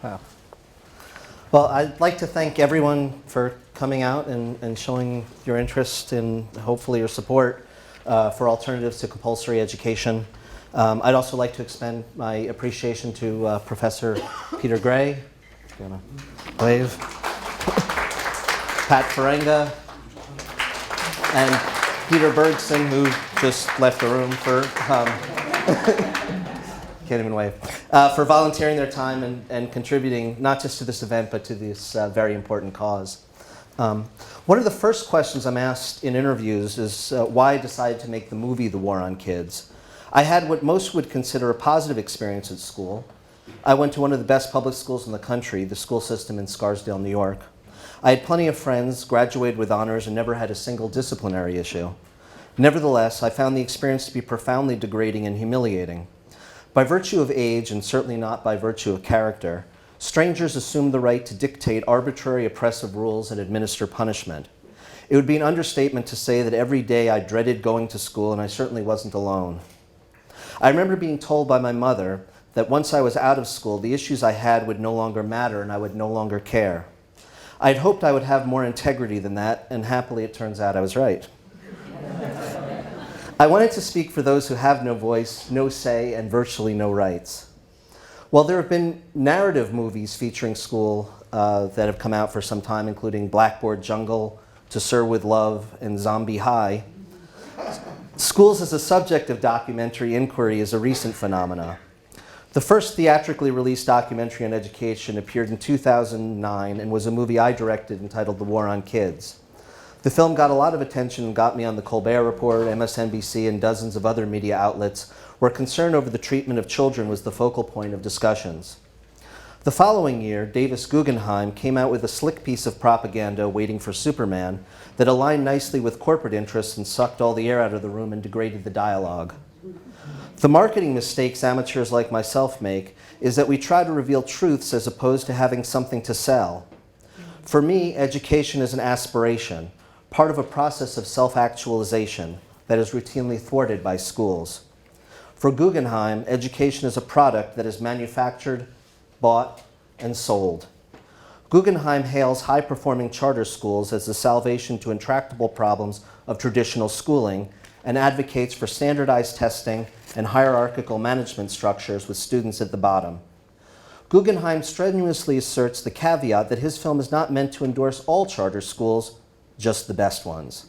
Wow. Well, I'd like to thank everyone for coming out and showing your interest and hopefully your support for alternatives to compulsory education. I'd also like to extend my appreciation to Professor Peter Gray, if you want to wave, Pat Ferenga, and Peter Bergson, who just left the room for can't even wave, for volunteering their time and contributing not just to this event, but to this very important cause. One of the first questions I'm asked in interviews is why I decided to make the movie The War on Kids. I had what most would consider a positive experience at school. I went to one of the best public schools in the country, the school system in Scarsdale, New York. I had plenty of friends, graduated with honors, and never had a single disciplinary issue. Nevertheless, I found the experience to be profoundly degrading and humiliating. By virtue of age, and certainly not by virtue of character, strangers assumed the right to dictate arbitrary, oppressive rules and administer punishment. It would be an understatement to say that every day I dreaded going to school, and I certainly wasn't alone. I remember being told by my mother that once I was out of school, the issues I had would no longer matter and I would no longer care. I had hoped I would have more integrity than that, and happily it turns out I was right. I wanted to speak for those who have no voice, no say, and virtually no rights. While there have been narrative movies featuring school that have come out for some time, including Blackboard Jungle, To Sir with Love, and Zombie High, schools as a subject of documentary inquiry is a recent phenomenon. The first theatrically released documentary on education appeared in 2009 and was a movie I directed entitled The War on Kids. The film got a lot of attention and got me on the Colbert Report, MSNBC, and dozens of other media outlets where concern over the treatment of children was the focal point of discussions. The following year, Davis Guggenheim came out with a slick piece of propaganda, Waiting for Superman, that aligned nicely with corporate interests and sucked all the air out of the room and degraded the dialogue. The marketing mistakes amateurs like myself make is that we try to reveal truths as opposed to having something to sell. For me, education is an aspiration, part of a process of self-actualization that is routinely thwarted by schools. For Guggenheim, education is a product that is manufactured, bought, and sold. Guggenheim hails high-performing charter schools as the salvation to intractable problems of traditional schooling and advocates for standardized testing and hierarchical management structures with students at the bottom. Guggenheim strenuously asserts the caveat that his film is not meant to endorse all charter schools, just the best ones.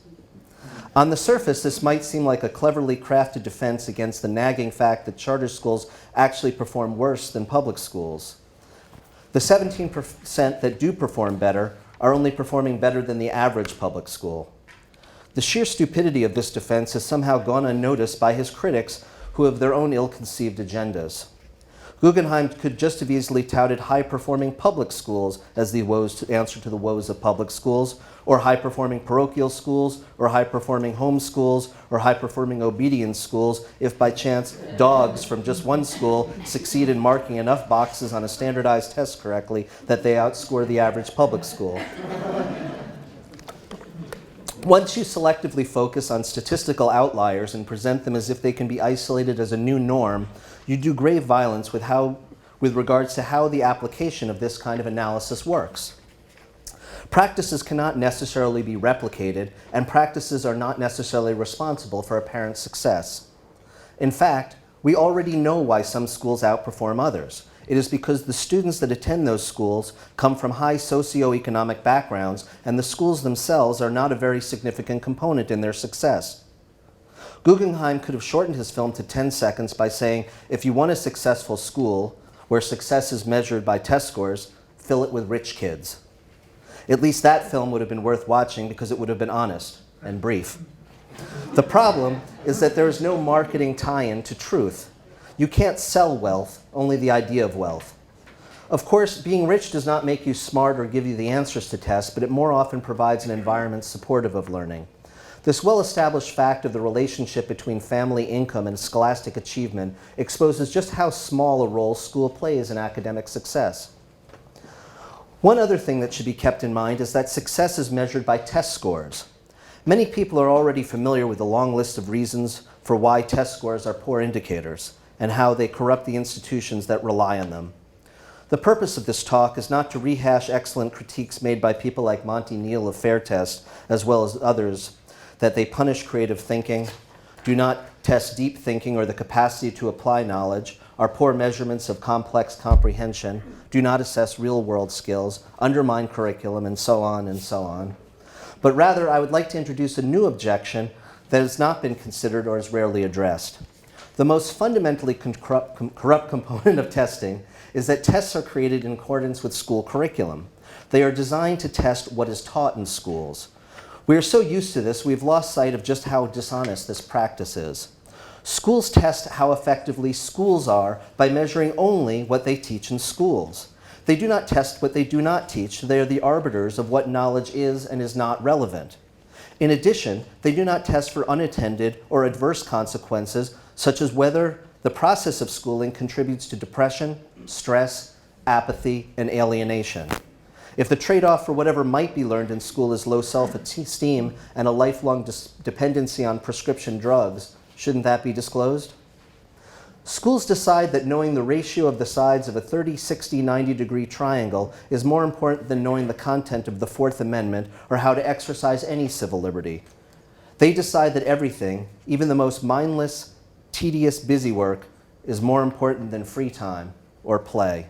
On the surface, this might seem like a cleverly crafted defense against the nagging fact that charter schools actually perform worse than public schools. The 17% that do perform better are only performing better than the average public school. The sheer stupidity of this defense has somehow gone unnoticed by his critics who have their own ill-conceived agendas. Guggenheim could just have easily touted high-performing public schools as the answer to the woes of public schools, or high-performing parochial schools, or high-performing home schools, or high-performing obedience schools, if by chance dogs from just one school succeed in marking enough boxes on a standardized test correctly that they outscore the average public school. Once you selectively focus on statistical outliers and present them as if they can be isolated as a new norm, you do grave violence with regards to how the application of this kind of analysis works. Practices cannot necessarily be replicated, and practices are not necessarily responsible for a parent's success. In fact, we already know why some schools outperform others. It is because the students that attend those schools come from high socioeconomic backgrounds, and the schools themselves are not a very significant component in their success. Guggenheim could have shortened his film to 10 seconds by saying, if you want a successful school, where success is measured by test scores, fill it with rich kids. At least that film would have been worth watching because it would have been honest and brief. The problem is that there is no marketing tie-in to truth. You can't sell wealth, only the idea of wealth. Of course, being rich does not make you smart or give you the answers to tests, but it more often provides an environment supportive of learning. This well-established fact of the relationship between family income and scholastic achievement exposes just how small a role school plays in academic success. One other thing that should be kept in mind is that success is measured by test scores. Many people are already familiar with the long list of reasons for why test scores are poor indicators and how they corrupt the institutions that rely on them. The purpose of this talk is not to rehash excellent critiques made by people like Monty Neal of Fair Test, as well as others, that they punish creative thinking, do not test deep thinking or the capacity to apply knowledge, are poor measurements of complex comprehension, do not assess real-world skills, undermine curriculum, and so on and so on. But rather, I would like to introduce a new objection that has not been considered or is rarely addressed. The most fundamentally corrupt component of testing is that tests are created in accordance with school curriculum. They are designed to test what is taught in schools. We are so used to this, we've lost sight of just how dishonest this practice is. Schools test how effectively schools are by measuring only what they teach in schools. They do not test what they do not teach. They are the arbiters of what knowledge is and is not relevant. In addition, they do not test for unattended or adverse consequences, such as whether the process of schooling contributes to depression, stress, apathy, and alienation. If the trade-off for whatever might be learned in school is low self-esteem and a lifelong dependency on prescription drugs, shouldn't that be disclosed? Schools decide that knowing the ratio of the sides of a 30, 60, 90-degree triangle is more important than knowing the content of the Fourth Amendment or how to exercise any civil liberty. They decide that everything, even the most mindless, tedious busy work, is more important than free time or play.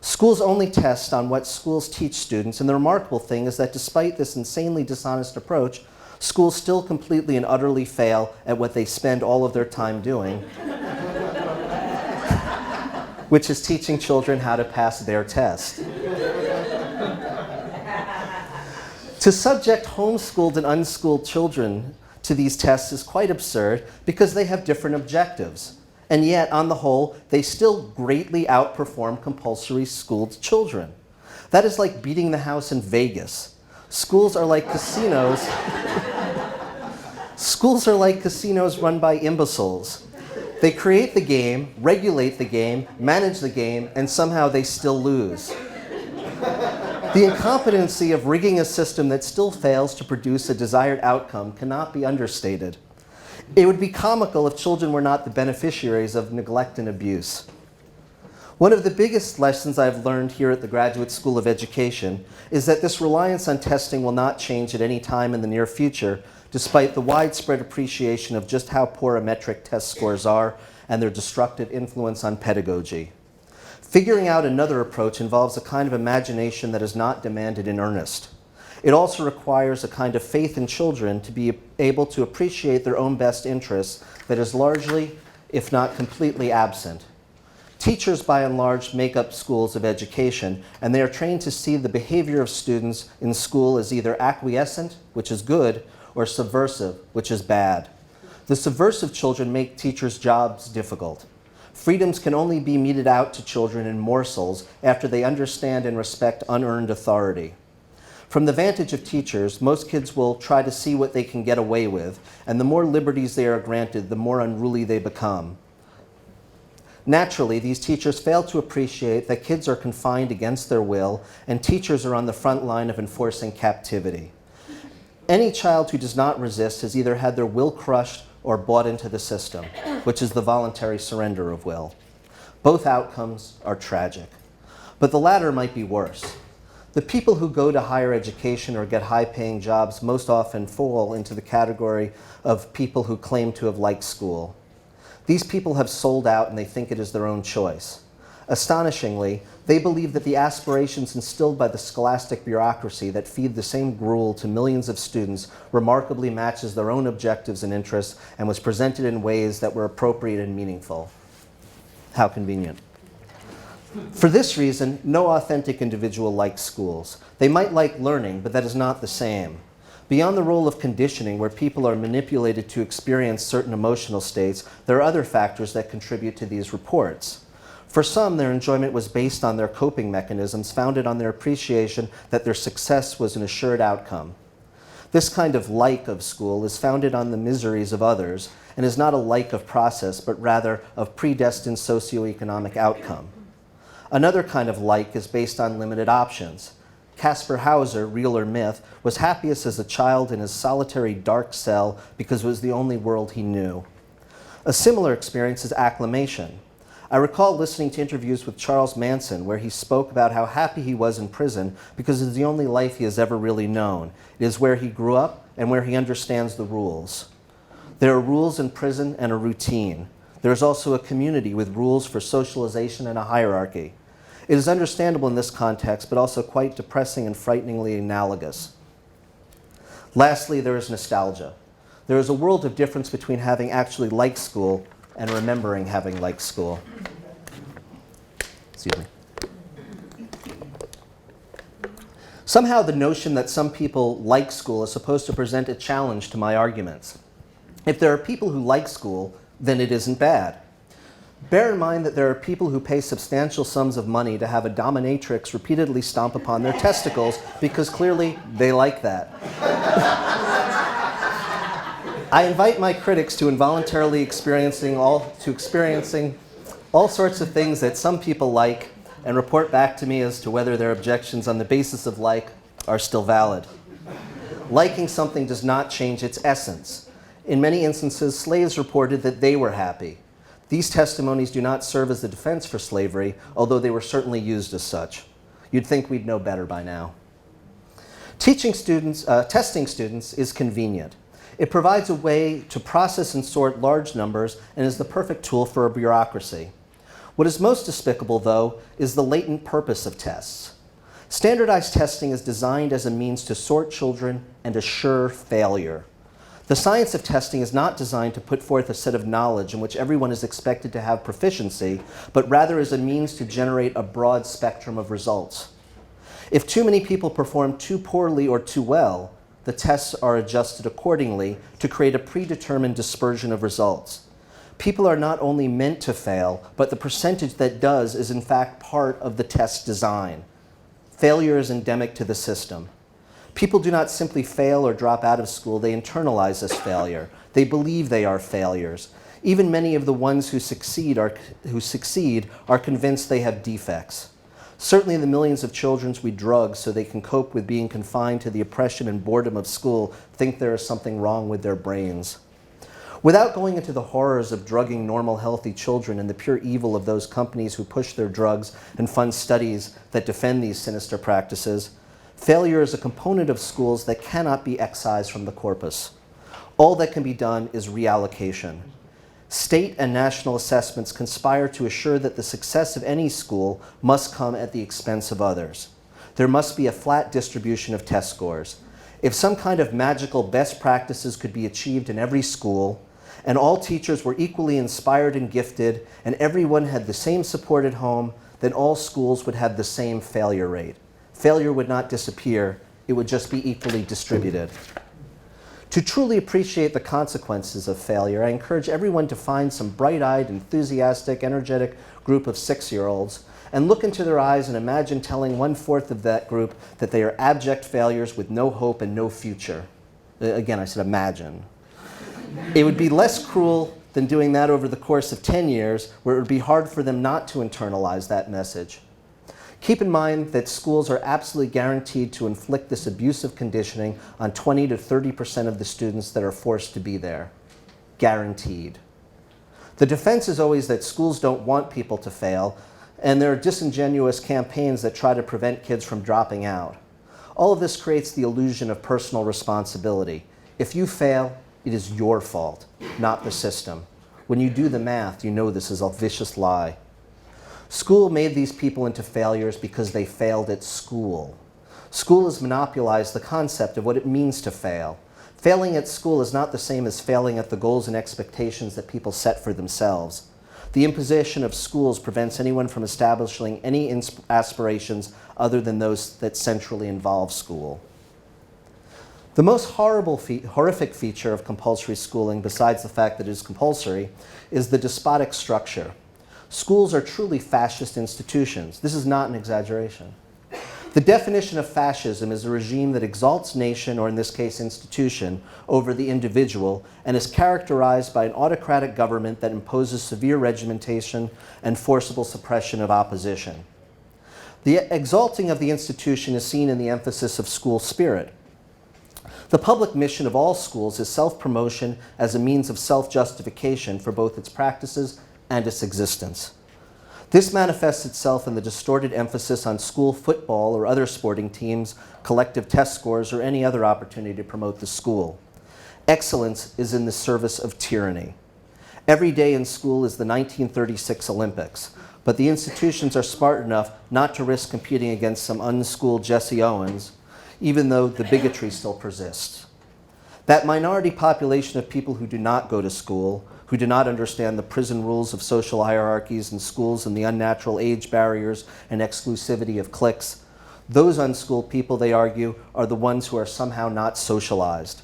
Schools only test on what schools teach students, and the remarkable thing is that despite this insanely dishonest approach, schools still completely and utterly fail at what they spend all of their time doing, which is teaching children how to pass their test. To subject homeschooled and unschooled children to these tests is quite absurd because they have different objectives. And yet, on the whole, they still greatly outperform compulsory schooled children. That is like beating the house in Vegas. Schools are like casinos. Schools are like casinos run by imbeciles. They create the game, regulate the game, manage the game, and somehow they still lose. The incompetency of rigging a system that still fails to produce a desired outcome cannot be understated. It would be comical if children were not the beneficiaries of neglect and abuse. One of the biggest lessons I've learned here at the Graduate School of Education is that this reliance on testing will not change at any time in the near future, despite the widespread appreciation of just how poor a metric test scores are and their destructive influence on pedagogy. Figuring out another approach involves a kind of imagination that is not demanded in earnest. It also requires a kind of faith in children to be able to appreciate their own best interests that is largely, if not completely, absent. Teachers, by and large, make up schools of education, and they are trained to see the behavior of students in school as either acquiescent, which is good, or subversive, which is bad. The subversive children make teachers' jobs difficult. Freedoms can only be meted out to children in morsels after they understand and respect unearned authority. From the vantage of teachers, most kids will try to see what they can get away with, and the more liberties they are granted, the more unruly they become. Naturally, these teachers fail to appreciate that kids are confined against their will, and teachers are on the front line of enforcing captivity. Any child who does not resist has either had their will crushed or bought into the system, which is the voluntary surrender of will. Both outcomes are tragic, but the latter might be worse. The people who go to higher education or get high-paying jobs most often fall into the category of people who claim to have liked school. These people have sold out and they think it is their own choice. Astonishingly, they believe that the aspirations instilled by the scholastic bureaucracy that feed the same gruel to millions of students remarkably matches their own objectives and interests and was presented in ways that were appropriate and meaningful. How convenient. For this reason, no authentic individual likes schools. They might like learning, but that is not the same. Beyond the role of conditioning, where people are manipulated to experience certain emotional states, there are other factors that contribute to these reports. For some, their enjoyment was based on their coping mechanisms, founded on their appreciation that their success was an assured outcome. This kind of like of school is founded on the miseries of others and is not a like of process, but rather of predestined socioeconomic outcome. Another kind of like is based on limited options. Caspar Hauser, real or myth, was happiest as a child in his solitary dark cell because it was the only world he knew. A similar experience is acclamation. I recall listening to interviews with Charles Manson where he spoke about how happy he was in prison because it's the only life he has ever really known. It is where he grew up and where he understands the rules. There are rules in prison and a routine. There is also a community with rules for socialization and a hierarchy. It is understandable in this context, but also quite depressing and frighteningly analogous. Lastly, there is nostalgia. There is a world of difference between having actually liked school and remembering having liked school. Excuse me. Somehow the notion that some people like school is supposed to present a challenge to my arguments. If there are people who like school, then it isn't bad. Bear in mind that there are people who pay substantial sums of money to have a dominatrix repeatedly stomp upon their testicles because clearly they like that. I invite my critics to involuntarily experiencing all sorts of things that some people like and report back to me as to whether their objections on the basis of like are still valid. Liking something does not change its essence. In many instances, slaves reported that they were happy. These testimonies do not serve as the defense for slavery, although they were certainly used as such. You'd think we'd know better by now. Testing students is convenient. It provides a way to process and sort large numbers and is the perfect tool for a bureaucracy. What is most despicable, though, is the latent purpose of tests. Standardized testing is designed as a means to sort children and assure failure. The science of testing is not designed to put forth a set of knowledge in which everyone is expected to have proficiency, but rather as a means to generate a broad spectrum of results. If too many people perform too poorly or too well, the tests are adjusted accordingly to create a predetermined dispersion of results. People are not only meant to fail, but the percentage that does is in fact part of the test design. Failure is endemic to the system. People do not simply fail or drop out of school, they internalize this failure. They believe they are failures. Even many of the ones who succeed are convinced they have defects. Certainly the millions of children we drug so they can cope with being confined to the oppression and boredom of school think there is something wrong with their brains. Without going into the horrors of drugging normal, healthy children and the pure evil of those companies who push their drugs and fund studies that defend these sinister practices, failure is a component of schools that cannot be excised from the corpus. All that can be done is reallocation. State and national assessments conspire to assure that the success of any school must come at the expense of others. There must be a flat distribution of test scores. If some kind of magical best practices could be achieved in every school, and all teachers were equally inspired and gifted, and everyone had the same support at home, then all schools would have the same failure rate. Failure would not disappear, it would just be equally distributed. To truly appreciate the consequences of failure, I encourage everyone to find some bright-eyed, enthusiastic, energetic group of 6-year-olds and look into their eyes and imagine telling 1/4 of that group that they are abject failures with no hope and no future. Again, I said imagine. It would be less cruel than doing that over the course of 10 years, where it would be hard for them not to internalize that message. Keep in mind that schools are absolutely guaranteed to inflict this abusive conditioning on 20 to 30% of the students that are forced to be there. Guaranteed. The defense is always that schools don't want people to fail, and there are disingenuous campaigns that try to prevent kids from dropping out. All of this creates the illusion of personal responsibility. If you fail, it is your fault, not the system. When you do the math, you know this is a vicious lie. School made these people into failures because they failed at school. School has monopolized the concept of what it means to fail. Failing at school is not the same as failing at the goals and expectations that people set for themselves. The imposition of schools prevents anyone from establishing any aspirations other than those that centrally involve school. The most horrific feature of compulsory schooling, besides the fact that it is compulsory, is the despotic structure. Schools are truly fascist institutions. This is not an exaggeration. The definition of fascism is a regime that exalts nation, or in this case institution, over the individual, and is characterized by an autocratic government that imposes severe regimentation and forcible suppression of opposition. The exalting of the institution is seen in the emphasis of school spirit. The public mission of all schools is self-promotion as a means of self-justification for both its practices and its existence. This manifests itself in the distorted emphasis on school football or other sporting teams, collective test scores, or any other opportunity to promote the school. Excellence is in the service of tyranny. Every day in school is the 1936 Olympics, but the institutions are smart enough not to risk competing against some unschooled Jesse Owens, even though the bigotry still persists. That minority population of people who do not go to school, who do not understand the prison rules of social hierarchies in schools and the unnatural age barriers and exclusivity of cliques, those unschooled people, they argue, are the ones who are somehow not socialized.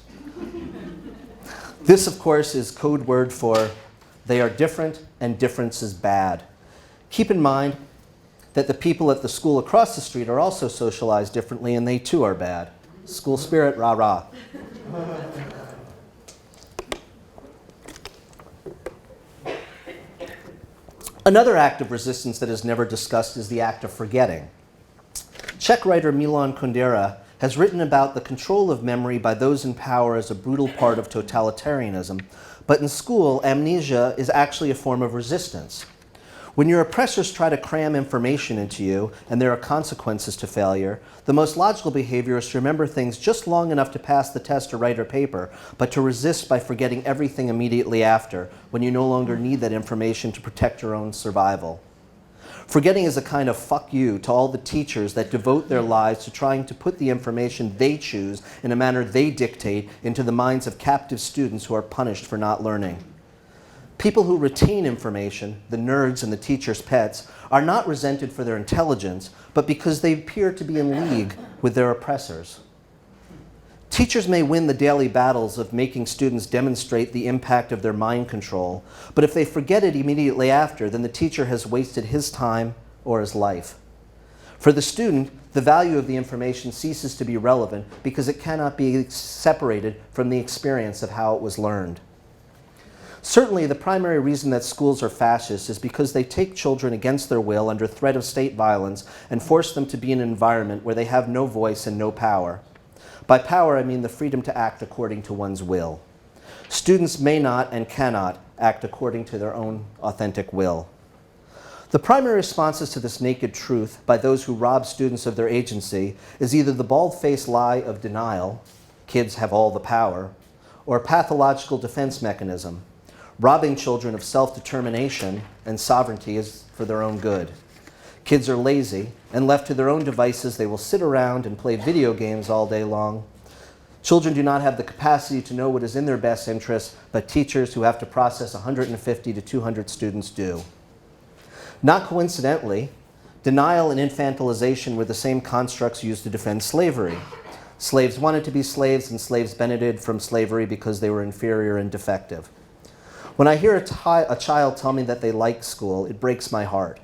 This, of course, is code word for they are different and difference is bad. Keep in mind that the people at the school across the street are also socialized differently and they too are bad. School spirit, rah rah. Another act of resistance that is never discussed is the act of forgetting. Czech writer Milan Kundera has written about the control of memory by those in power as a brutal part of totalitarianism, but in school, amnesia is actually a form of resistance. When your oppressors try to cram information into you, and there are consequences to failure, the most logical behavior is to remember things just long enough to pass the test or write a paper, but to resist by forgetting everything immediately after, when you no longer need that information to protect your own survival. Forgetting is a kind of fuck you to all the teachers that devote their lives to trying to put the information they choose in a manner they dictate into the minds of captive students who are punished for not learning. People who retain information, the nerds and the teacher's pets, are not resented for their intelligence, but because they appear to be in league with their oppressors. Teachers may win the daily battles of making students demonstrate the impact of their mind control, but if they forget it immediately after, then the teacher has wasted his time or his life. For the student, the value of the information ceases to be relevant because it cannot be separated from the experience of how it was learned. Certainly, the primary reason that schools are fascist is because they take children against their will under threat of state violence and force them to be in an environment where they have no voice and no power. By power, I mean the freedom to act according to one's will. Students may not and cannot act according to their own authentic will. The primary responses to this naked truth by those who rob students of their agency is either the bald-faced lie of denial, kids have all the power, or a pathological defense mechanism, robbing children of self-determination and sovereignty is for their own good. Kids are lazy, and left to their own devices, they will sit around and play video games all day long. Children do not have the capacity to know what is in their best interest, but teachers who have to process 150 to 200 students do. Not coincidentally, denial and infantilization were the same constructs used to defend slavery. Slaves wanted to be slaves, and slaves benefited from slavery because they were inferior and defective. When I hear a child tell me that they like school, it breaks my heart.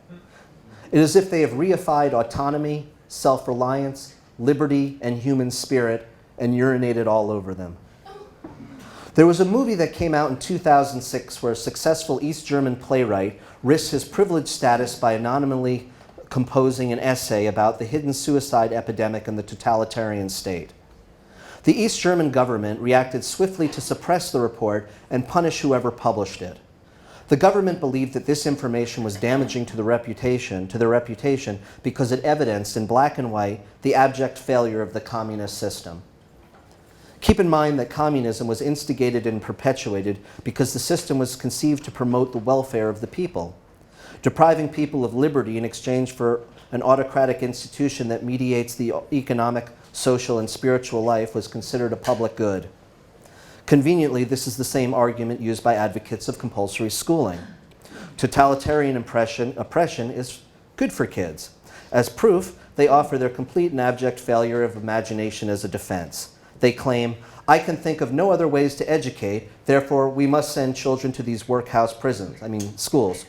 It is as if they have reified autonomy, self-reliance, liberty, and human spirit and urinated all over them. There was a movie that came out in 2006 where a successful East German playwright risked his privileged status by anonymously composing an essay about the hidden suicide epidemic in the totalitarian state. The East German government reacted swiftly to suppress the report and punish whoever published it. The government believed that this information was damaging to their reputation because it evidenced in black and white the abject failure of the communist system. Keep in mind that communism was instigated and perpetuated because the system was conceived to promote the welfare of the people. Depriving people of liberty in exchange for an autocratic institution that mediates the economic, social, and spiritual life was considered a public good. Conveniently, this is the same argument used by advocates of compulsory schooling. Totalitarian oppression is good for kids. As proof, they offer their complete and abject failure of imagination as a defense. They claim, I can think of no other ways to educate, therefore we must send children to these workhouse schools.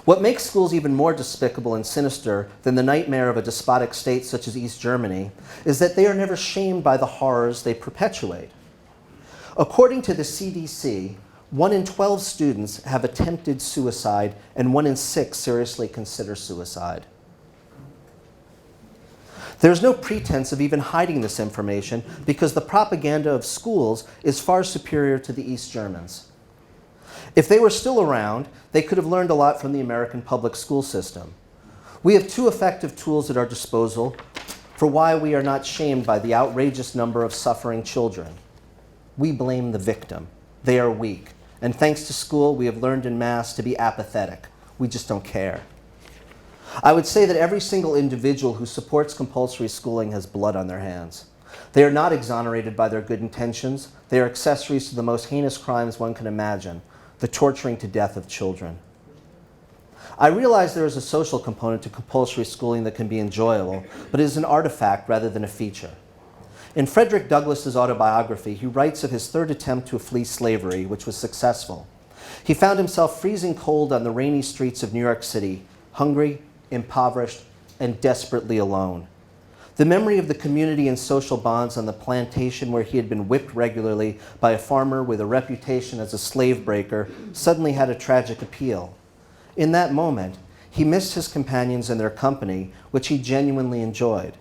What makes schools even more despicable and sinister than the nightmare of a despotic state such as East Germany is that they are never shamed by the horrors they perpetuate. According to the CDC, 1 in 12 students have attempted suicide and 1 in 6 seriously consider suicide. There's no pretense of even hiding this information because the propaganda of schools is far superior to the East Germans. If they were still around, they could have learned a lot from the American public school system. We have two effective tools at our disposal for why we are not shamed by the outrageous number of suffering children. We blame the victim. They are weak. And thanks to school, we have learned en masse to be apathetic. We just don't care. I would say that every single individual who supports compulsory schooling has blood on their hands. They are not exonerated by their good intentions. They are accessories to the most heinous crimes one can imagine, the torturing to death of children. I realize there is a social component to compulsory schooling that can be enjoyable, but it is an artifact rather than a feature. In Frederick Douglass's autobiography, he writes of his third attempt to flee slavery, which was successful. He found himself freezing cold on the rainy streets of New York City, hungry, impoverished, and desperately alone. The memory of the community and social bonds on the plantation where he had been whipped regularly by a farmer with a reputation as a slave breaker suddenly had a tragic appeal. In that moment, he missed his companions and their company, which he genuinely enjoyed.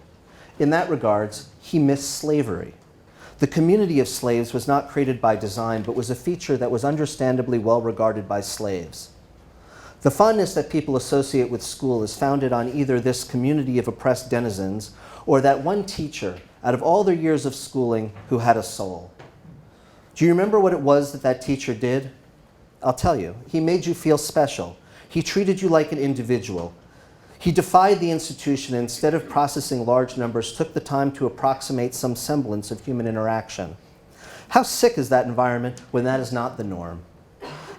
In that regards, he missed slavery. The community of slaves was not created by design, but was a feature that was understandably well regarded by slaves. The fondness that people associate with school is founded on either this community of oppressed denizens or that one teacher, out of all their years of schooling, who had a soul. Do you remember what it was that that teacher did? I'll tell you. He made you feel special. He treated you like an individual. He defied the institution and instead of processing large numbers, took the time to approximate some semblance of human interaction. How sick is that environment when that is not the norm?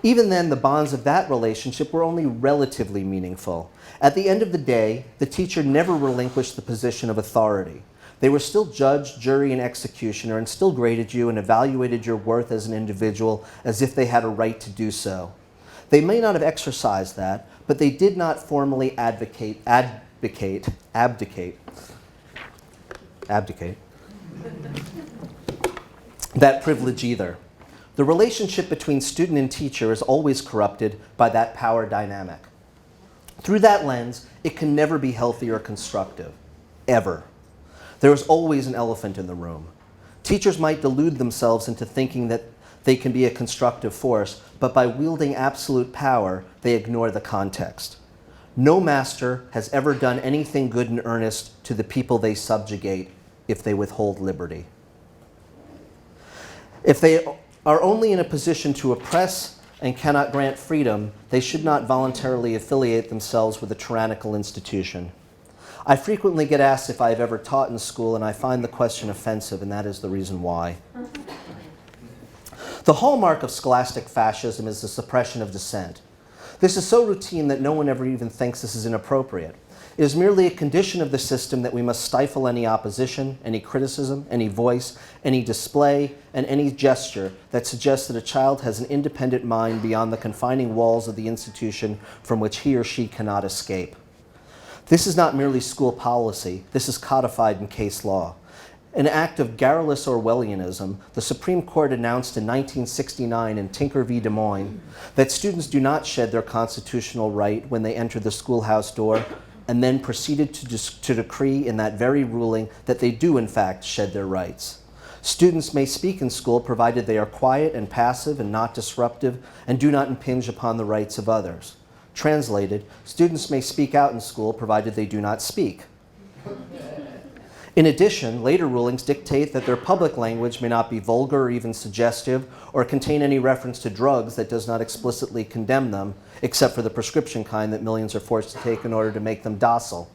Even then, the bonds of that relationship were only relatively meaningful. At the end of the day, the teacher never relinquished the position of authority. They were still judge, jury, and executioner and still graded you and evaluated your worth as an individual as if they had a right to do so. They may not have exercised that, but they did not formally abdicate that privilege either. The relationship between student and teacher is always corrupted by that power dynamic. Through that lens, it can never be healthy or constructive, ever. There is always an elephant in the room. Teachers might delude themselves into thinking that they can be a constructive force, but by wielding absolute power, they ignore the context. No master has ever done anything good in earnest to the people they subjugate if they withhold liberty. If they are only in a position to oppress and cannot grant freedom, they should not voluntarily affiliate themselves with a tyrannical institution. I frequently get asked if I have ever taught in school, and I find the question offensive, and that is the reason why. The hallmark of scholastic fascism is the suppression of dissent. This is so routine that no one ever even thinks this is inappropriate. It is merely a condition of the system that we must stifle any opposition, any criticism, any voice, any display, and any gesture that suggests that a child has an independent mind beyond the confining walls of the institution from which he or she cannot escape. This is not merely school policy. This is codified in case law. An act of garrulous Orwellianism, the Supreme Court announced in 1969 in Tinker v. Des Moines that students do not shed their constitutional right when they enter the schoolhouse door, and then proceeded to decree in that very ruling that they do in fact shed their rights. Students may speak in school provided they are quiet and passive and not disruptive and do not impinge upon the rights of others. Translated, students may speak out in school provided they do not speak. In addition, later rulings dictate that their public language may not be vulgar or even suggestive or contain any reference to drugs that does not explicitly condemn them, except for the prescription kind that millions are forced to take in order to make them docile.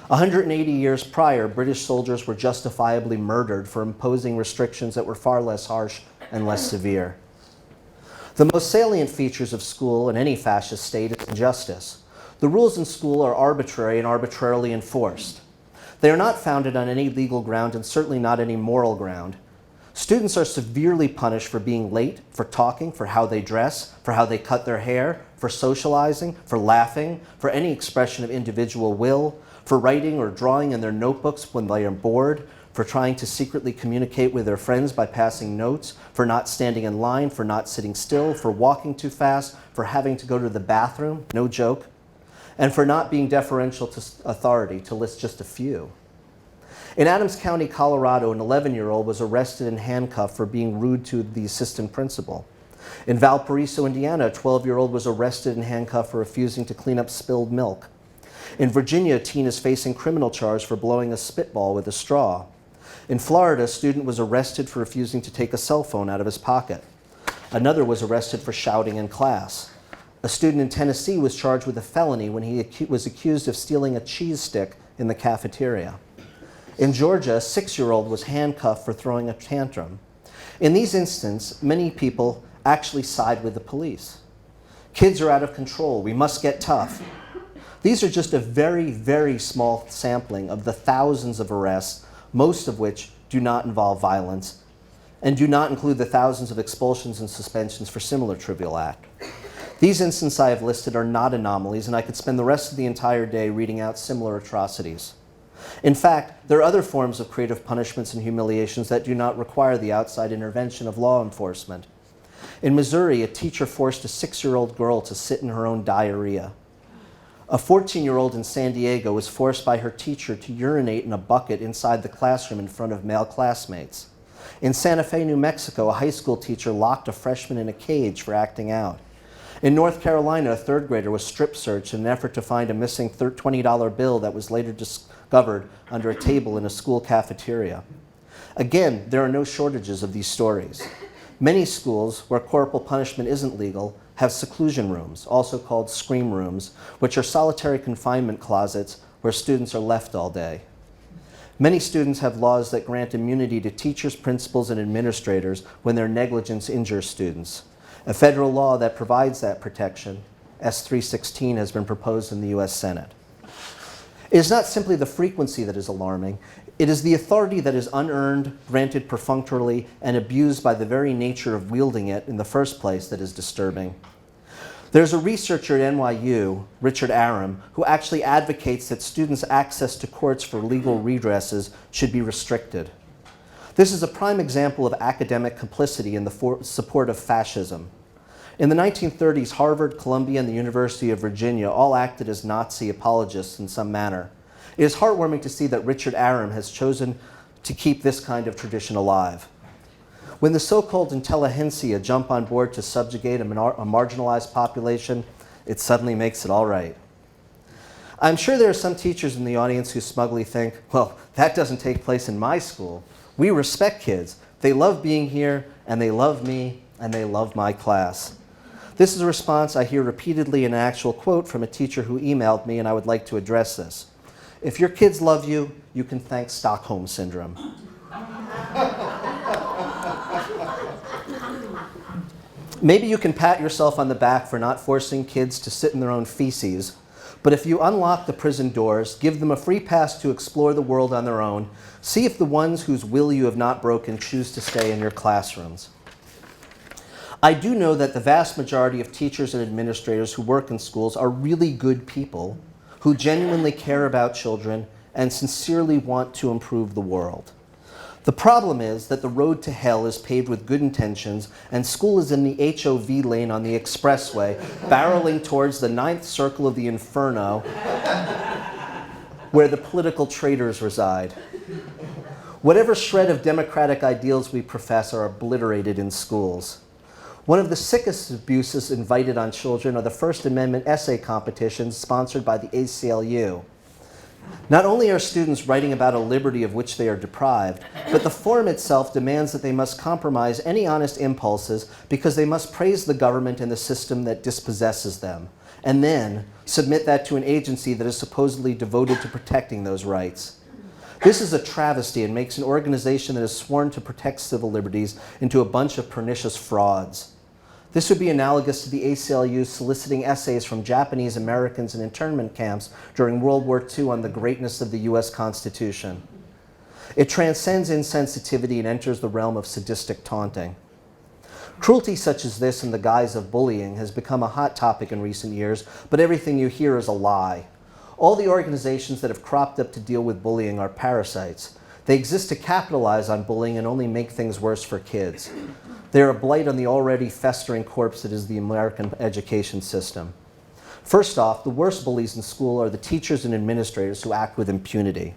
180 years prior, British soldiers were justifiably murdered for imposing restrictions that were far less harsh and less severe. The most salient features of school in any fascist state is injustice. The rules in school are arbitrary and arbitrarily enforced. They are not founded on any legal ground and certainly not any moral ground. Students are severely punished for being late, for talking, for how they dress, for how they cut their hair, for socializing, for laughing, for any expression of individual will, for writing or drawing in their notebooks when they are bored, for trying to secretly communicate with their friends by passing notes, for not standing in line, for not sitting still, for walking too fast, for having to go to the bathroom, no joke, and for not being deferential to authority, to list just a few. In Adams County, Colorado, an 11-year-old was arrested and handcuffed for being rude to the assistant principal. In Valparaiso, Indiana, a 12-year-old was arrested and handcuffed for refusing to clean up spilled milk. In Virginia, a teen is facing criminal charge for blowing a spitball with a straw. In Florida, a student was arrested for refusing to take a cell phone out of his pocket. Another was arrested for shouting in class. A student in Tennessee was charged with a felony when he was accused of stealing a cheese stick in the cafeteria. In Georgia, a 6-year-old was handcuffed for throwing a tantrum. In these instances, many people actually side with the police. Kids are out of control. We must get tough. These are just a very, very small sampling of the thousands of arrests, most of which do not involve violence, and do not include the thousands of expulsions and suspensions for similar trivial acts. These instances I have listed are not anomalies, and I could spend the rest of the entire day reading out similar atrocities. In fact, there are other forms of creative punishments and humiliations that do not require the outside intervention of law enforcement. In Missouri, a teacher forced a 6-year-old girl to sit in her own diarrhea. A 14-year-old in San Diego was forced by her teacher to urinate in a bucket inside the classroom in front of male classmates. In Santa Fe, New Mexico, a high school teacher locked a freshman in a cage for acting out. In North Carolina, a 3rd grader was strip searched in an effort to find a missing $20 bill that was later discovered under a table in a school cafeteria. Again, there are no shortages of these stories. Many schools, where corporal punishment isn't legal, have seclusion rooms, also called scream rooms, which are solitary confinement closets where students are left all day. Many students have laws that grant immunity to teachers, principals, and administrators when their negligence injures students. A federal law that provides that protection, S. 316, has been proposed in the U.S. Senate. It is not simply the frequency that is alarming. It is the authority that is unearned, granted perfunctorily, and abused by the very nature of wielding it in the first place that is disturbing. There's a researcher at NYU, Richard Arum, who actually advocates that students' access to courts for legal redresses should be restricted. This is a prime example of academic complicity in the support of fascism. In the 1930s, Harvard, Columbia, and the University of Virginia all acted as Nazi apologists in some manner. It is heartwarming to see that Richard Arum has chosen to keep this kind of tradition alive. When the so-called intelligentsia jump on board to subjugate a marginalized population, it suddenly makes it all right. I'm sure there are some teachers in the audience who smugly think, well, that doesn't take place in my school. We respect kids. They love being here, and they love me, and they love my class. This is a response I hear repeatedly in an actual quote from a teacher who emailed me, and I would like to address this. If your kids love you, you can thank Stockholm Syndrome. Maybe you can pat yourself on the back for not forcing kids to sit in their own feces, but if you unlock the prison doors, give them a free pass to explore the world on their own, see if the ones whose will you have not broken choose to stay in your classrooms. I do know that the vast majority of teachers and administrators who work in schools are really good people who genuinely care about children and sincerely want to improve the world. The problem is that the road to hell is paved with good intentions, and school is in the HOV lane on the expressway, barreling towards the 9th circle of the inferno, where the political traitors reside. Whatever shred of democratic ideals we profess are obliterated in schools. One of the sickest abuses invited on children are the First Amendment essay competitions sponsored by the ACLU. Not only are students writing about a liberty of which they are deprived, but the form itself demands that they must compromise any honest impulses because they must praise the government and the system that dispossesses them, and then submit that to an agency that is supposedly devoted to protecting those rights. This is a travesty and makes an organization that is sworn to protect civil liberties into a bunch of pernicious frauds. This would be analogous to the ACLU soliciting essays from Japanese Americans in internment camps during World War II on the greatness of the US Constitution. It transcends insensitivity and enters the realm of sadistic taunting. Cruelty such as this in the guise of bullying has become a hot topic in recent years, but everything you hear is a lie. All the organizations that have cropped up to deal with bullying are parasites. They exist to capitalize on bullying and only make things worse for kids. They're a blight on the already festering corpse that is the American education system. First off, the worst bullies in school are the teachers and administrators who act with impunity.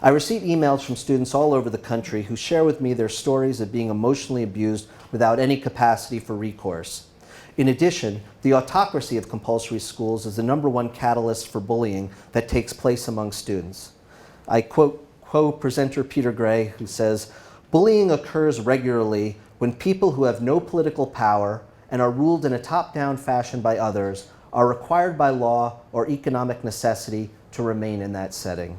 I receive emails from students all over the country who share with me their stories of being emotionally abused without any capacity for recourse. In addition, the autocracy of compulsory schools is the #1 catalyst for bullying that takes place among students. I quote presenter Peter Gray, who says, "Bullying occurs regularly when people who have no political power and are ruled in a top-down fashion by others are required by law or economic necessity to remain in that setting."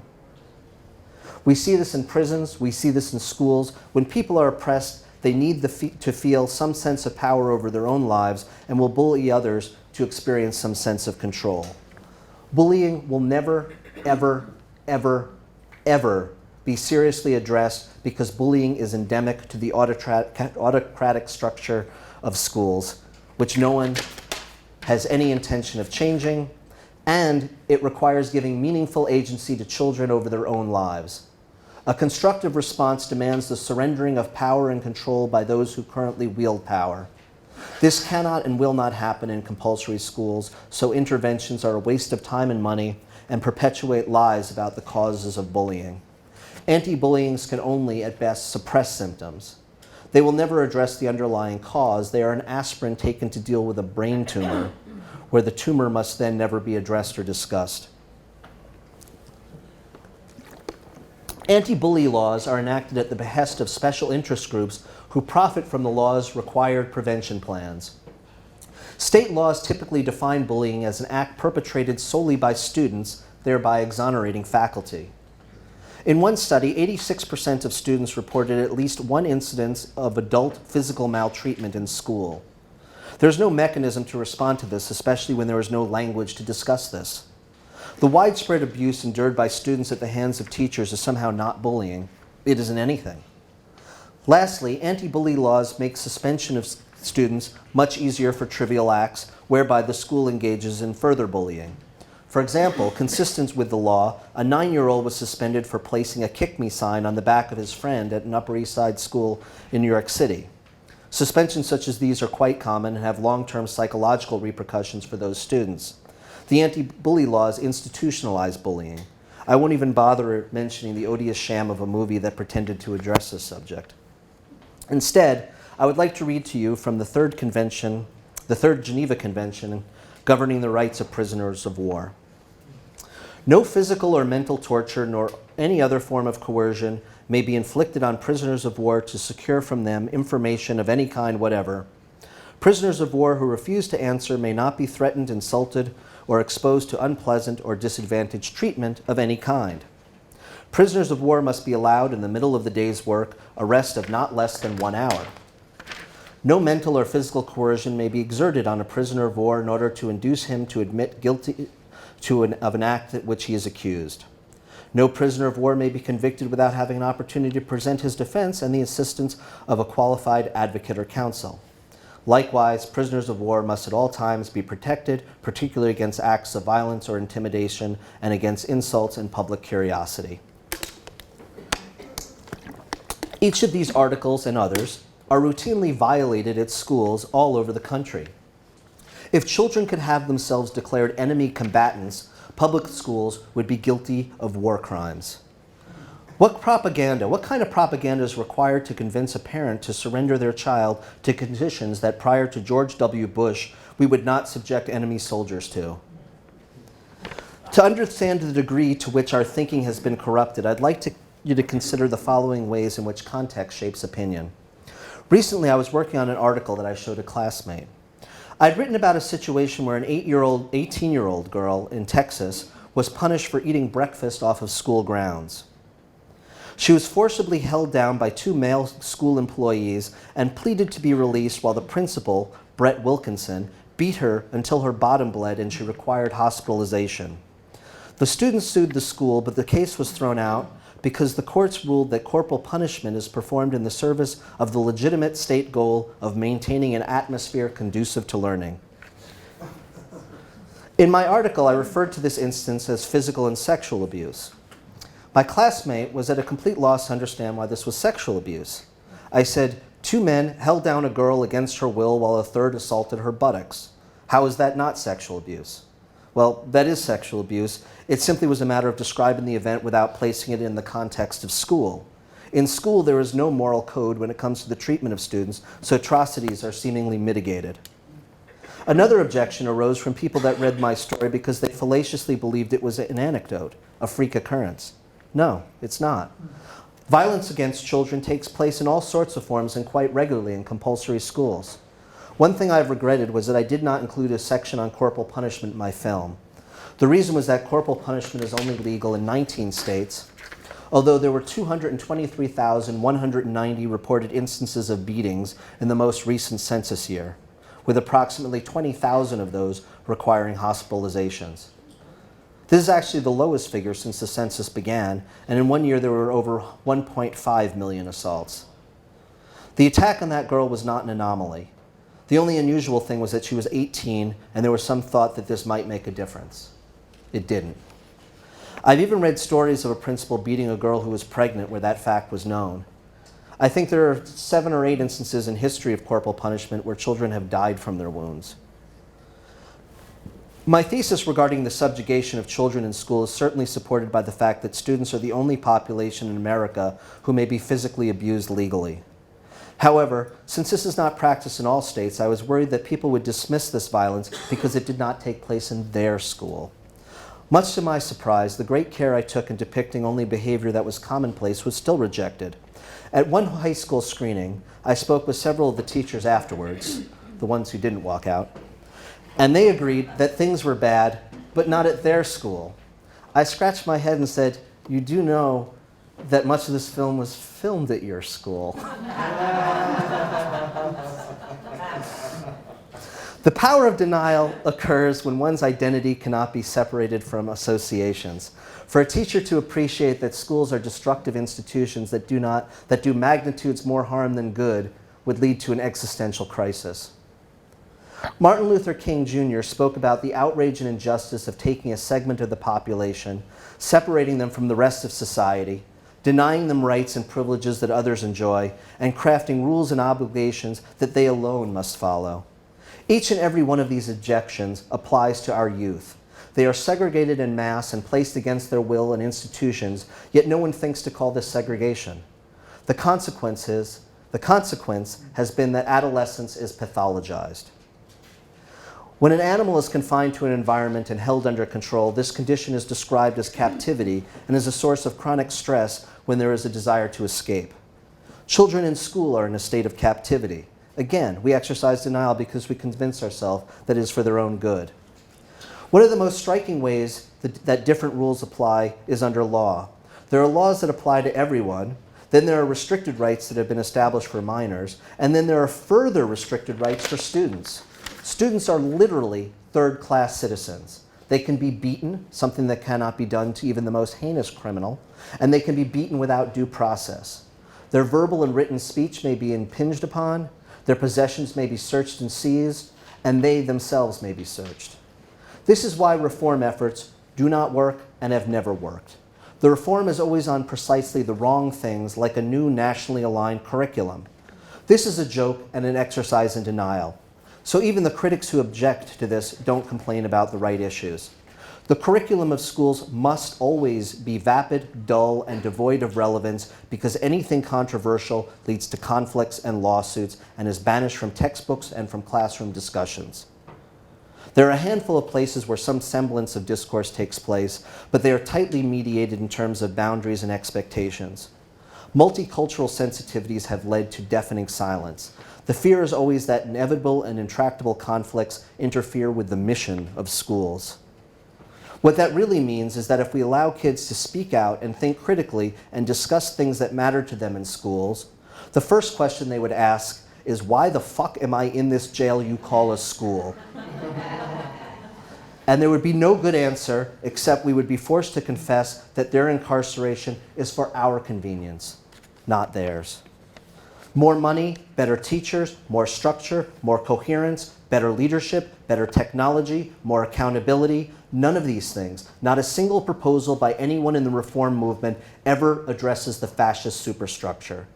We see this in prisons, we see this in schools. When people are oppressed, they need to feel some sense of power over their own lives and will bully others to experience some sense of control. Bullying will never, ever, ever, ever be seriously addressed because bullying is endemic to the autocratic structure of schools, which no one has any intention of changing, and it requires giving meaningful agency to children over their own lives. A constructive response demands the surrendering of power and control by those who currently wield power. This cannot and will not happen in compulsory schools, so interventions are a waste of time and money and perpetuate lies about the causes of bullying. Anti-bullyings can only, at best, suppress symptoms. They will never address the underlying cause. They are an aspirin taken to deal with a brain tumor, where the tumor must then never be addressed or discussed. Anti-bully laws are enacted at the behest of special interest groups who profit from the law's required prevention plans. State laws typically define bullying as an act perpetrated solely by students, thereby exonerating faculty. In one study, 86% of students reported at least one incidence of adult physical maltreatment in school. There's no mechanism to respond to this, especially when there is no language to discuss this. The widespread abuse endured by students at the hands of teachers is somehow not bullying. It isn't anything. Lastly, anti-bully laws make suspension of students much easier for trivial acts, whereby the school engages in further bullying. For example, consistent with the law, a 9-year-old was suspended for placing a "kick me" sign on the back of his friend at an Upper East Side school in New York City. Suspensions such as these are quite common and have long-term psychological repercussions for those students. The anti-bully laws institutionalize bullying. I won't even bother mentioning the odious sham of a movie that pretended to address this subject. Instead, I would like to read to you from the Third Geneva Convention governing the rights of prisoners of war. No physical or mental torture nor any other form of coercion may be inflicted on prisoners of war to secure from them information of any kind whatever. Prisoners of war who refuse to answer may not be threatened, insulted, or exposed to unpleasant or disadvantaged treatment of any kind. Prisoners of war must be allowed, in the middle of the day's work, a rest of not less than 1 hour. No mental or physical coercion may be exerted on a prisoner of war in order to induce him to admit guilty of an act at which he is accused. No prisoner of war may be convicted without having an opportunity to present his defense and the assistance of a qualified advocate or counsel. Likewise, prisoners of war must at all times be protected, particularly against acts of violence or intimidation and against insults and public curiosity. Each of these articles and others are routinely violated at schools all over the country. If children could have themselves declared enemy combatants, public schools would be guilty of war crimes. What kind of propaganda is required to convince a parent to surrender their child to conditions that prior to George W. Bush we would not subject enemy soldiers to? To understand the degree to which our thinking has been corrupted, I'd like you to consider the following ways in which context shapes opinion. Recently, I was working on an article that I showed a classmate. I'd written about a situation where an 18-year-old girl in Texas was punished for eating breakfast off of school grounds. She was forcibly held down by 2 male school employees and pleaded to be released while the principal, Brett Wilkinson, beat her until her bottom bled and she required hospitalization. The students sued the school, but the case was thrown out because the courts ruled that corporal punishment is performed in the service of the legitimate state goal of maintaining an atmosphere conducive to learning. In my article, I referred to this instance as physical and sexual abuse. My classmate was at a complete loss to understand why this was sexual abuse. I said, 2 men held down a girl against her will while a third assaulted her buttocks. How is that not sexual abuse? Well, that is sexual abuse. It simply was a matter of describing the event without placing it in the context of school. In school, there is no moral code when it comes to the treatment of students, so atrocities are seemingly mitigated. Another objection arose from people that read my story because they fallaciously believed it was an anecdote, a freak occurrence. No, it's not. Violence against children takes place in all sorts of forms and quite regularly in compulsory schools. One thing I've regretted was that I did not include a section on corporal punishment in my film. The reason was that corporal punishment is only legal in 19 states, although there were 223,190 reported instances of beatings in the most recent census year, with approximately 20,000 of those requiring hospitalizations. This is actually the lowest figure since the census began, and in one year there were over 1.5 million assaults. The attack on that girl was not an anomaly. The only unusual thing was that she was 18, and there was some thought that this might make a difference. It didn't. I've even read stories of a principal beating a girl who was pregnant where that fact was known. I think there are 7 or 8 instances in history of corporal punishment where children have died from their wounds. My thesis regarding the subjugation of children in school is certainly supported by the fact that students are the only population in America who may be physically abused legally. However, since this is not practiced in all states, I was worried that people would dismiss this violence because it did not take place in their school. Much to my surprise, the great care I took in depicting only behavior that was commonplace was still rejected. At one high school screening, I spoke with several of the teachers afterwards, the ones who didn't walk out, and they agreed that things were bad, but not at their school. I scratched my head and said, "You do know that much of this film was filmed at your school." The power of denial occurs when one's identity cannot be separated from associations. For a teacher to appreciate that schools are destructive institutions that do magnitudes more harm than good would lead to an existential crisis. Martin Luther King Jr. spoke about the outrage and injustice of taking a segment of the population, separating them from the rest of society, denying them rights and privileges that others enjoy, and crafting rules and obligations that they alone must follow. Each and every one of these objections applies to our youth. They are segregated en masse and placed against their will in institutions, yet no one thinks to call this segregation. The consequence has been that adolescence is pathologized. When an animal is confined to an environment and held under control, this condition is described as captivity and is a source of chronic stress when there is a desire to escape. Children in school are in a state of captivity. Again, we exercise denial because we convince ourselves that it is for their own good. One of the most striking ways that different rules apply is under law. There are laws that apply to everyone, then there are restricted rights that have been established for minors, and then there are further restricted rights for students. Students are literally third-class citizens. They can be beaten, something that cannot be done to even the most heinous criminal, and they can be beaten without due process. Their verbal and written speech may be impinged upon, their possessions may be searched and seized, and they themselves may be searched. This is why reform efforts do not work and have never worked. The reform is always on precisely the wrong things, like a new nationally aligned curriculum. This is a joke and an exercise in denial. So even the critics who object to this don't complain about the right issues. The curriculum of schools must always be vapid, dull, and devoid of relevance because anything controversial leads to conflicts and lawsuits and is banished from textbooks and from classroom discussions. There are a handful of places where some semblance of discourse takes place, but they are tightly mediated in terms of boundaries and expectations. Multicultural sensitivities have led to deafening silence. The fear is always that inevitable and intractable conflicts interfere with the mission of schools. What that really means is that if we allow kids to speak out and think critically and discuss things that matter to them in schools, the first question they would ask is, why the fuck am I in this jail you call a school? And there would be no good answer except we would be forced to confess that their incarceration is for our convenience, not theirs. More money, better teachers, more structure, more coherence, better leadership, better technology, more accountability. None of these things, not a single proposal by anyone in the reform movement ever addresses the fascist superstructure.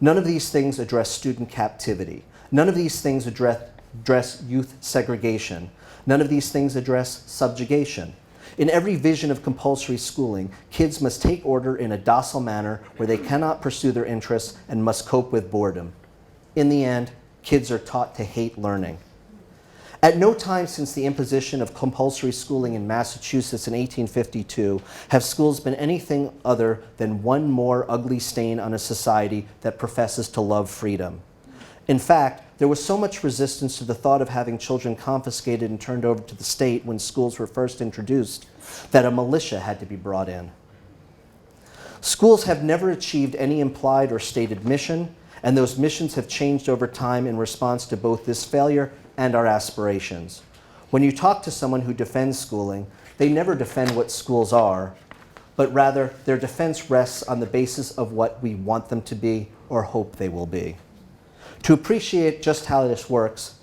None of these things address student captivity. None of these things address youth segregation. None of these things address subjugation. In every vision of compulsory schooling, kids must take order in a docile manner where they cannot pursue their interests and must cope with boredom. In the end, kids are taught to hate learning. At no time since the imposition of compulsory schooling in Massachusetts in 1852 have schools been anything other than one more ugly stain on a society that professes to love freedom. In fact, there was so much resistance to the thought of having children confiscated and turned over to the state when schools were first introduced that a militia had to be brought in. Schools have never achieved any implied or stated mission, and those missions have changed over time in response to both this failure and our aspirations. When you talk to someone who defends schooling, they never defend what schools are, but rather their defense rests on the basis of what we want them to be or hope they will be. To appreciate just how this works,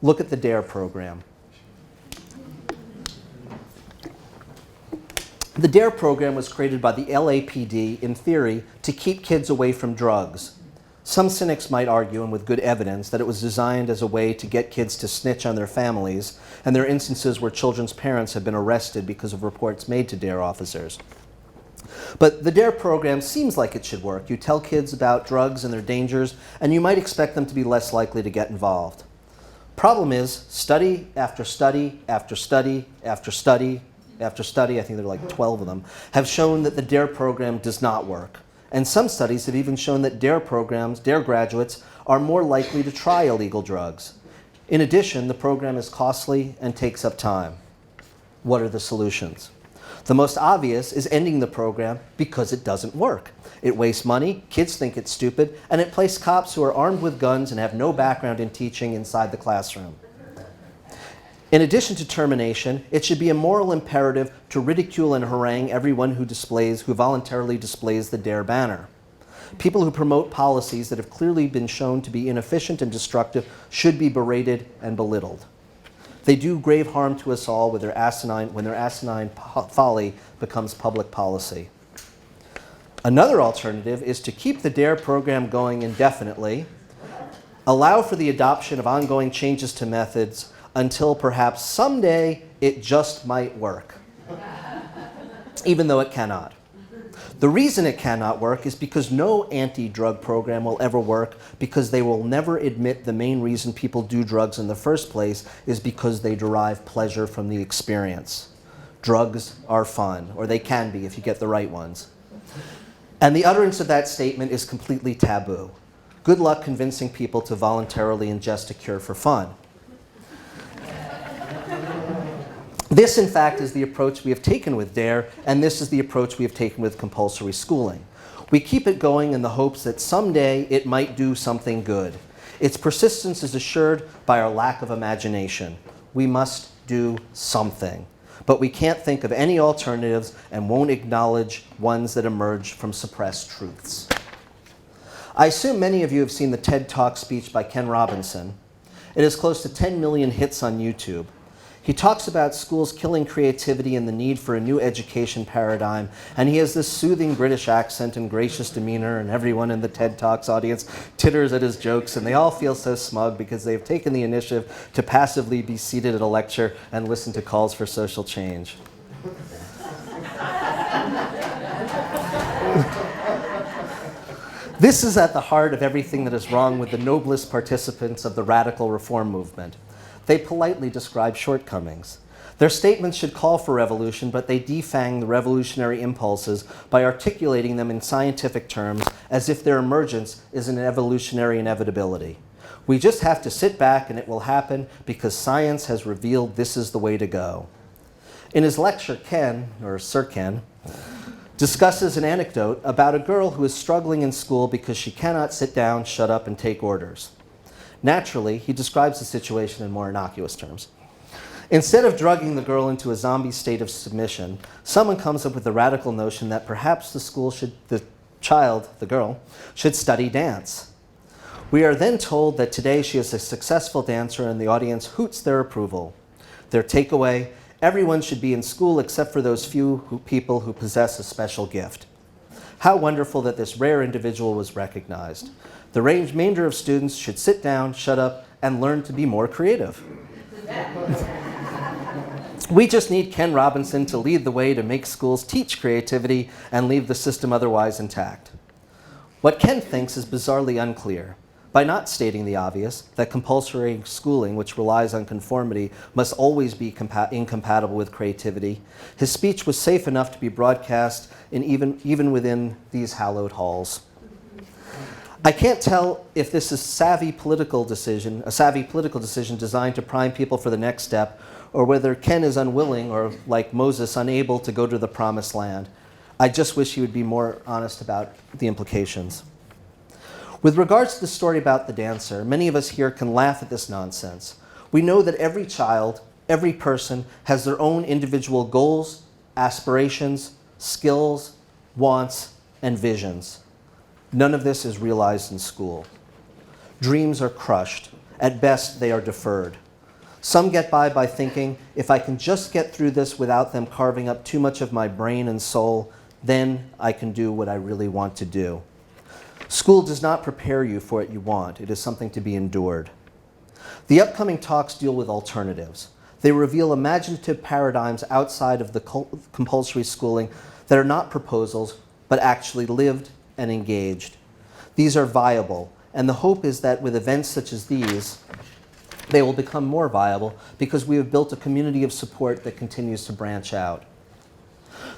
look at the DARE program. The DARE program was created by the LAPD, in theory, to keep kids away from drugs. Some cynics might argue, and with good evidence, that it was designed as a way to get kids to snitch on their families, and there are instances where children's parents have been arrested because of reports made to DARE officers. But the DARE program seems like it should work. You tell kids about drugs and their dangers, and you might expect them to be less likely to get involved. Problem is, study after study after study after study after study, I think there are like 12 of them, have shown that the DARE program does not work. And some studies have even shown that DARE programs, DARE graduates, are more likely to try illegal drugs. In addition, the program is costly and takes up time. What are the solutions? The most obvious is ending the program because it doesn't work. It wastes money, kids think it's stupid, and it places cops who are armed with guns and have no background in teaching inside the classroom. In addition to termination, it should be a moral imperative to ridicule and harangue everyone who voluntarily displays the DARE banner. People who promote policies that have clearly been shown to be inefficient and destructive should be berated and belittled. They do grave harm to us all when their asinine folly becomes public policy. Another alternative is to keep the DARE program going indefinitely, allow for the adoption of ongoing changes to methods until perhaps someday it just might work, even though it cannot. The reason it cannot work is because no anti-drug program will ever work, because they will never admit the main reason people do drugs in the first place is because they derive pleasure from the experience. Drugs are fun, or they can be if you get the right ones. And the utterance of that statement is completely taboo. Good luck convincing people to voluntarily ingest a cure for fun. This, in fact, is the approach we have taken with DARE, and this is the approach we have taken with compulsory schooling. We keep it going in the hopes that someday it might do something good. Its persistence is assured by our lack of imagination. We must do something. But we can't think of any alternatives and won't acknowledge ones that emerge from suppressed truths. I assume many of you have seen the TED Talk speech by Ken Robinson. It has close to 10 million hits on YouTube. He talks about schools killing creativity and the need for a new education paradigm, and he has this soothing British accent and gracious demeanor, and everyone in the TED Talks audience titters at his jokes, and they all feel so smug because they've taken the initiative to passively be seated at a lecture and listen to calls for social change. This is at the heart of everything that is wrong with the noblest participants of the radical reform movement. They politely describe shortcomings. Their statements should call for revolution, but they defang the revolutionary impulses by articulating them in scientific terms as if their emergence is an evolutionary inevitability. We just have to sit back and it will happen because science has revealed this is the way to go. In his lecture, Ken, or Sir Ken, discusses an anecdote about a girl who is struggling in school because she cannot sit down, shut up, and take orders. Naturally, he describes the situation in more innocuous terms. Instead of drugging the girl into a zombie state of submission, someone comes up with the radical notion that perhaps the girl, should study dance. We are then told that today she is a successful dancer and the audience hoots their approval. Their takeaway: everyone should be in school except for those few people who possess a special gift. How wonderful that this rare individual was recognized. The remainder of students should sit down, shut up, and learn to be more creative. We just need Ken Robinson to lead the way to make schools teach creativity and leave the system otherwise intact. What Ken thinks is bizarrely unclear. By not stating the obvious, that compulsory schooling, which relies on conformity, must always be incompatible with creativity, his speech was safe enough to be broadcast even within these hallowed halls. I can't tell if this is a savvy political decision designed to prime people for the next step, or whether Ken is unwilling or, like Moses, unable to go to the promised land. I just wish he would be more honest about the implications. With regards to the story about the dancer, many of us here can laugh at this nonsense. We know that every child, every person, has their own individual goals, aspirations, skills, wants, and visions. None of this is realized in school. Dreams are crushed. At best, they are deferred. Some get by thinking, if I can just get through this without them carving up too much of my brain and soul, then I can do what I really want to do. School does not prepare you for what you want. It is something to be endured. The upcoming talks deal with alternatives. They reveal imaginative paradigms outside of the compulsory schooling that are not proposals, but actually lived and engaged. These are viable, and the hope is that with events such as these, they will become more viable because we have built a community of support that continues to branch out.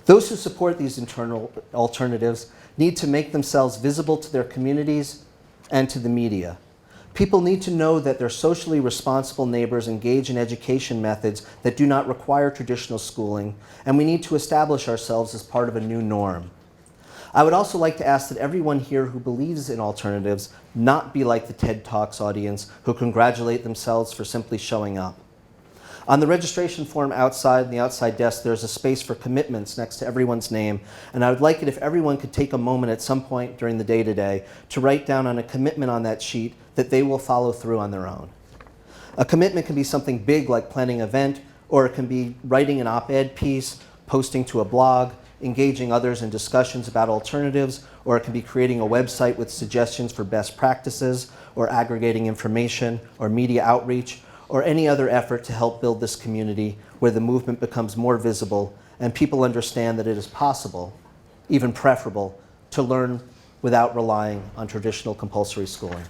Those who support these internal alternatives need to make themselves visible to their communities and to the media. People need to know that their socially responsible neighbors engage in education methods that do not require traditional schooling, and we need to establish ourselves as part of a new norm. I would also like to ask that everyone here who believes in alternatives not be like the TED Talks audience who congratulate themselves for simply showing up. On the registration form outside, in the outside desk, there's a space for commitments next to everyone's name, and I would like it if everyone could take a moment at some point during the day today to write down on a commitment on that sheet that they will follow through on their own. A commitment can be something big like planning an event, or it can be writing an op-ed piece, posting to a blog, engaging others in discussions about alternatives, or it can be creating a website with suggestions for best practices, or aggregating information, or media outreach, or any other effort to help build this community where the movement becomes more visible and people understand that it is possible, even preferable, to learn without relying on traditional compulsory schooling.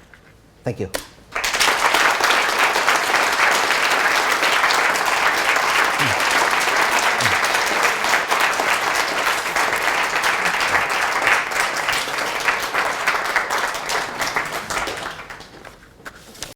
Thank you.